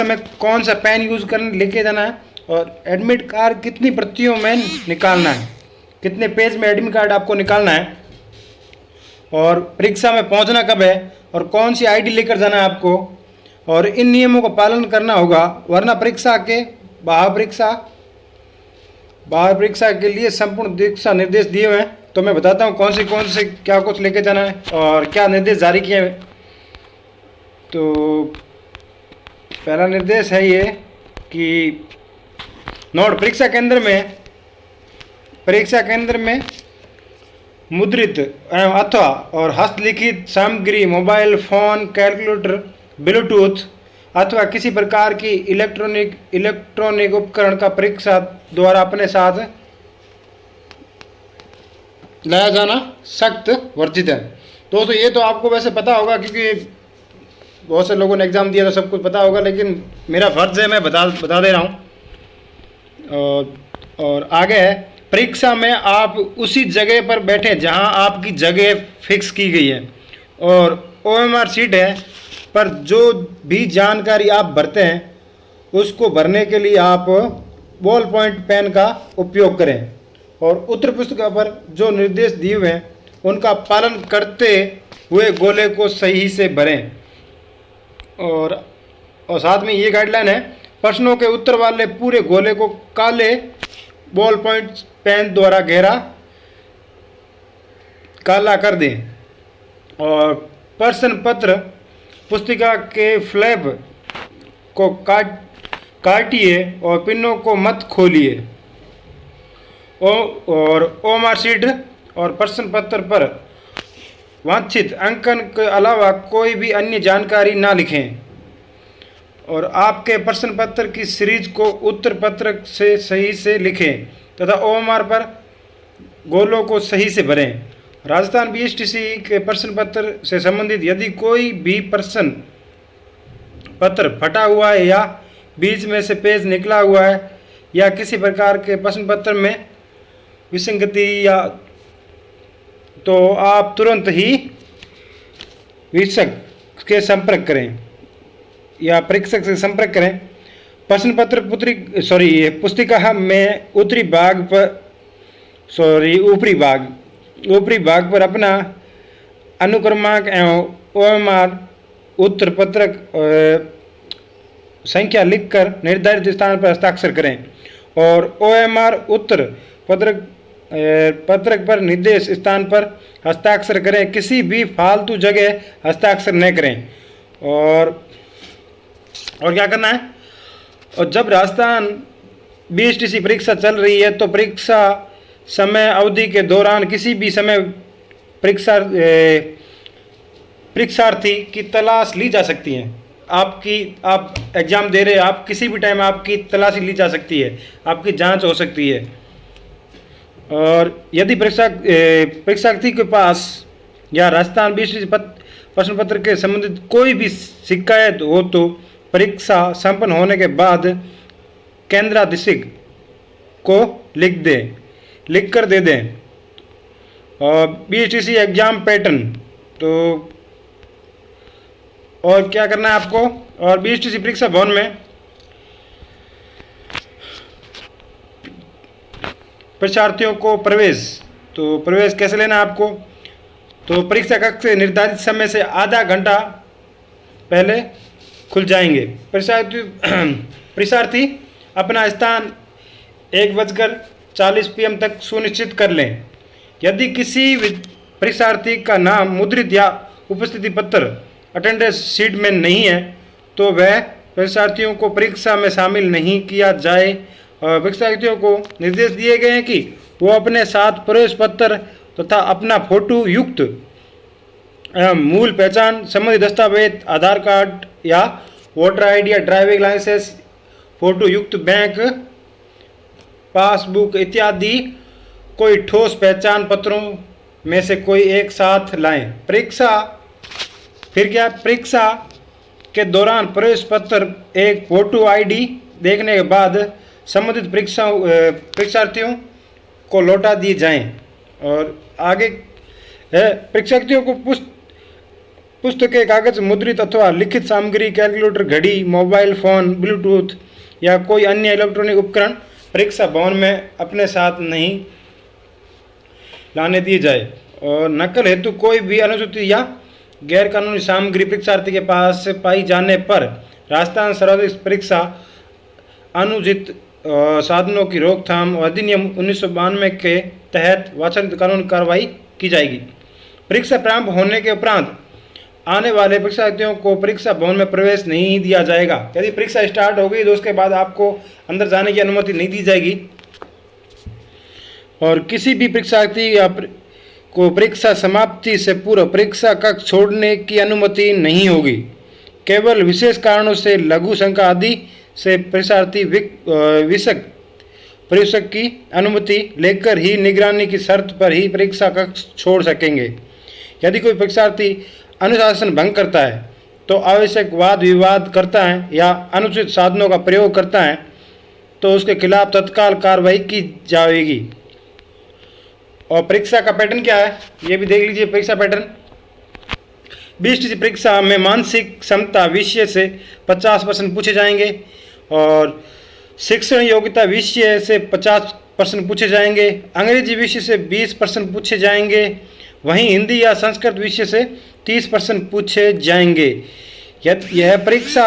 में कौन सा पेन यूज़ करने लेके जाना है, और एडमिट कार्ड कितनी प्रतियों में निकालना है, कितने पेज में एडमिट कार्ड आपको निकालना है, और परीक्षा में पहुंचना कब है, और कौन सी आईडी लेकर जाना है आपको, और इन नियमों का पालन करना होगा, वरना परीक्षा के बाहर परीक्षा के लिए संपूर्ण दिशा निर्देश दिए हुए हैं। तो मैं बताता हूँ कौन से क्या कुछ लेके जाना है और क्या निर्देश जारी किए हैं। तो पहला निर्देश है ये कि नोट, परीक्षा केंद्र में मुद्रित अथवा और हस्तलिखित सामग्री मोबाइल फोन, कैलकुलेटर, ब्लूटूथ अथवा किसी प्रकार की इलेक्ट्रॉनिक उपकरण का परीक्षा द्वारा अपने साथ लाया जाना सख्त वर्जित है। दोस्तों ये तो आपको वैसे पता होगा, क्योंकि बहुत से लोगों ने एग्ज़ाम दिया तो सब कुछ पता होगा, लेकिन मेरा फर्ज है मैं बता दे रहा हूँ। और आगे है, परीक्षा में आप उसी जगह पर बैठें जहां आपकी जगह फिक्स की गई है, और ओएमआर शीट है पर जो भी जानकारी आप भरते हैं उसको भरने के लिए आप बॉल पॉइंट पेन का उपयोग करें, और उत्तर पुस्तिका पर जो निर्देश दिए हुए हैं उनका पालन करते हुए गोले को सही से भरें। और साथ में ये गाइडलाइन है, प्रश्नों के उत्तर वाले पूरे गोले को काले बॉल पॉइंट पेन द्वारा गहरा काला कर दें, और प्रश्न पत्र पुस्तिका के फ्लैप को काटिए और पिनों को मत खोलिए, और ओएमआर शीट और प्रश्न पत्र पर वांछित अंकन के अलावा कोई भी अन्य जानकारी ना लिखें, और आपके प्रश्न पत्र की सीरीज को उत्तर पत्र से सही से लिखें तथा ओएमआर पर गोलों को सही से भरें। राजस्थान बीएसटीसी के प्रश्न पत्र से संबंधित यदि कोई भी प्रश्न पत्र फटा हुआ है या बीच में से पेज निकला हुआ है या किसी प्रकार के प्रश्न पत्र में विसंगति या तो आप तुरंत ही परीक्षक से संपर्क करें। प्रश्न पत्र पुस्तिका में ऊपरी भाग पर अपना अनुक्रमांक एवं ओएमआर उत्तर पत्रक संख्या लिखकर निर्धारित स्थान पर हस्ताक्षर करें, और ओएमआर उत्तर पत्रक पर निर्देश स्थान पर हस्ताक्षर करें। किसी भी फालतू जगह हस्ताक्षर न करें। और क्या करना है, और जब राजस्थान बीएसटीसी परीक्षा चल रही है तो परीक्षा समय अवधि के दौरान किसी भी समय परीक्षार्थी की तलाश ली जा सकती है। आप एग्ज़ाम दे रहे हैं, आप किसी भी टाइम आपकी तलाशी ली जा सकती है, आपकी जांच हो सकती है। और यदि परीक्षार्थी के पास या राजस्थान बीएसटीसी प्रश्न पत्र के संबंधित कोई भी शिकायत हो तो परीक्षा संपन्न होने के बाद केंद्राधीश को लिख कर दे दें। और बीएसटीसी एग्जाम पैटर्न, तो और क्या करना है आपको, और बीएसटीसी परीक्षा भवन में परीक्षार्थियों को प्रवेश कैसे लेना है आपको, तो परीक्षा कक्ष से निर्धारित समय से आधा घंटा पहले खुल जाएंगे। परीक्षार्थी अपना स्थान 1:40 PM तक सुनिश्चित कर लें। यदि किसी परीक्षार्थी का नाम मुद्रित या उपस्थिति पत्र अटेंडेंस शीट में नहीं है तो वह परीक्षार्थियों को परीक्षा में शामिल नहीं किया जाए। और परीक्षार्थियों को निर्देश दिए गए हैं कि वो अपने साथ प्रवेश पत्र तथा अपना फोटो युक्त मूल पहचान संबंधी दस्तावेज, आधार कार्ड या वोटर आईडी या ड्राइविंग लाइसेंस, फोटो युक्त बैंक पासबुक इत्यादि कोई ठोस पहचान पत्रों में से कोई एक साथ लाएं। परीक्षा के दौरान प्रवेश पत्र, एक फोटो आईडी देखने के बाद संबंधित परीक्षार्थियों को लौटा दिए जाएं। और आगे है, परीक्षार्थियों को पुस्तकें, कागज, मुद्रित अथवा लिखित सामग्री, कैलकुलेटर, घड़ी, मोबाइल फोन, ब्लूटूथ या कोई अन्य इलेक्ट्रॉनिक उपकरण परीक्षा भवन में अपने साथ नहीं लाने दिए जाए। और नकल हेतु कोई भी अनुचित या गैरकानूनी सामग्री परीक्षार्थी के पास पाई जाने पर राजस्थान सार्वजनिक परीक्षा अनुचित साधनों की रोकथाम अधिनियम 1992 के तहत वांछित कानूनी कार्रवाई की जाएगी। परीक्षा प्रारंभ होने के उपरांत आने वाले परीक्षार्थियों को परीक्षा भवन में प्रवेश नहीं दिया जाएगा। यदि परीक्षा स्टार्ट हो गई तो उसके बाद आपको अंदर जाने की अनुमति नहीं दी जाएगी। और किसी भी परीक्षार्थी को परीक्षा समाप्ति से पूर्व परीक्षा कक्ष छोड़ने की अनुमति नहीं होगी। केवल विशेष कारणों से लघु शंका आदि से परीक्षार्थी परीक्षक की अनुमति लेकर ही निगरानी की शर्त पर ही परीक्षा कक्ष छोड़ सकेंगे। यदि कोई परीक्षार्थी अनुशासन भंग करता है तो आवश्यक वाद विवाद करता है या अनुचित साधनों का प्रयोग करता है तो उसके खिलाफ तत्काल कार्रवाई की जाएगी। और परीक्षा का पैटर्न क्या है ये भी देख लीजिए। परीक्षा पैटर्न 20 परीक्षा में मानसिक क्षमता विषय से 50% पूछे जाएंगे और शिक्षण योग्यता विषय से 50% पूछे जाएंगे। अंग्रेजी विषय से 20% पूछे जाएंगे। वहीं हिंदी या संस्कृत विषय से 30% पूछे जाएंगे। यह परीक्षा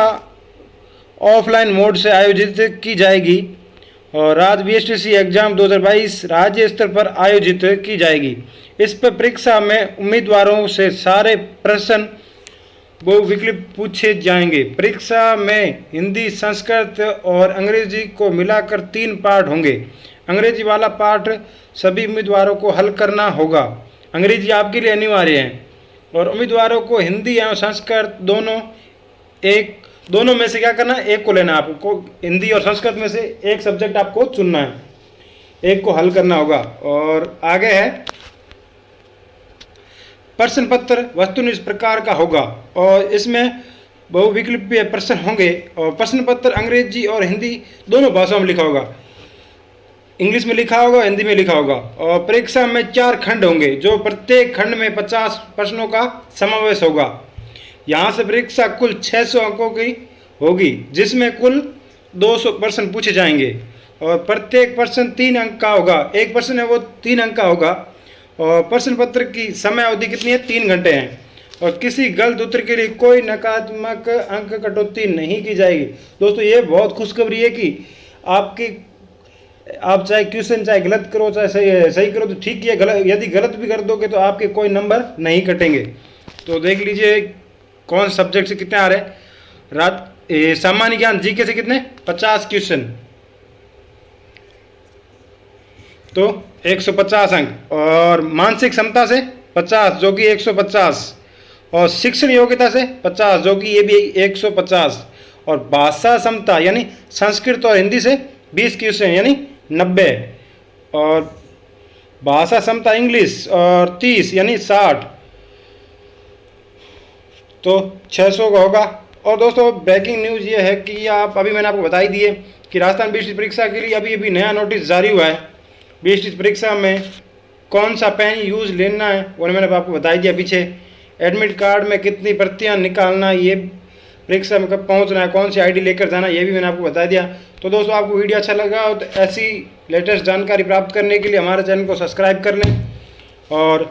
ऑफलाइन मोड से आयोजित की जाएगी और राज्य बीएसटीसी एग्जाम 2022 राज्य स्तर पर आयोजित की जाएगी। इस पर परीक्षा में उम्मीदवारों से सारे प्रश्न बहुविकल्प पूछे जाएंगे। परीक्षा में हिंदी, संस्कृत और अंग्रेजी को मिलाकर 3 पार्ट होंगे। अंग्रेजी वाला पार्ट सभी उम्मीदवारों को हल करना होगा। अंग्रेजी आपके लिए अनिवार्य है और उम्मीदवारों को हिंदी या संस्कृत दोनों में से क्या करना है, एक को लेना है। आपको हिंदी और संस्कृत में से एक सब्जेक्ट आपको चुनना है, एक को हल करना होगा। और आगे है प्रश्न पत्र वस्तुनिष्ठ प्रकार का होगा और इसमें बहुविकल्पीय प्रश्न होंगे और प्रश्न पत्र अंग्रेजी और हिंदी दोनों भाषाओं में लिखा होगा। इंग्लिश में लिखा होगा, हिंदी में लिखा होगा। और परीक्षा में 4 खंड होंगे जो प्रत्येक खंड में 50 प्रश्नों का समावेश होगा। यहाँ से परीक्षा कुल 600 अंकों की होगी जिसमें कुल 200 प्रश्न पूछे जाएंगे और प्रत्येक प्रश्न 3 अंक का होगा। एक प्रश्न है वो 3 अंक का होगा और प्रश्न पत्र की समय अवधि कितनी है, 3 घंटे हैं। और किसी गलत उत्तर के लिए कोई नकारात्मक अंक कटौती नहीं की जाएगी। दोस्तों ये बहुत खुशखबरी है कि आप चाहे क्वेश्चन चाहे गलत करो चाहे सही करो तो ठीक है, यदि गलत भी कर दोगे तो आपके कोई नंबर नहीं कटेंगे। तो देख लीजिए कौन सब्जेक्ट से कितने आ रहे हैं। सामान्य ज्ञान जीके से कितने 50 क्वेश्चन तो 150 अंक और मानसिक क्षमता से 50 जो कि 150 और शिक्षण योग्यता से 50 जो कि ये भी 150 और भाषा क्षमता यानी संस्कृत और हिंदी से 20 क्वेश्चन यानी 90 और भाषा क्षमता इंग्लिश और 30 यानी 60 तो 600 का होगा। और दोस्तों ब्रेकिंग न्यूज़ ये है कि मैंने आपको बता ही दिए कि राजस्थान बीएसटी परीक्षा के लिए अभी नया नोटिस जारी हुआ है। बीएसटी परीक्षा में कौन सा पेन यूज़ लेना है वो मैंने आपको बता ही दिया पीछे। एडमिट कार्ड में कितनी प्रतियां निकालना, ये परीक्षा में कब पहुंचना है, कौन सी आईडी लेकर जाना, ये भी मैंने आपको बता दिया। तो दोस्तों आपको वीडियो अच्छा लगा हो तो ऐसी लेटेस्ट जानकारी प्राप्त करने के लिए हमारे चैनल को सब्सक्राइब कर लें और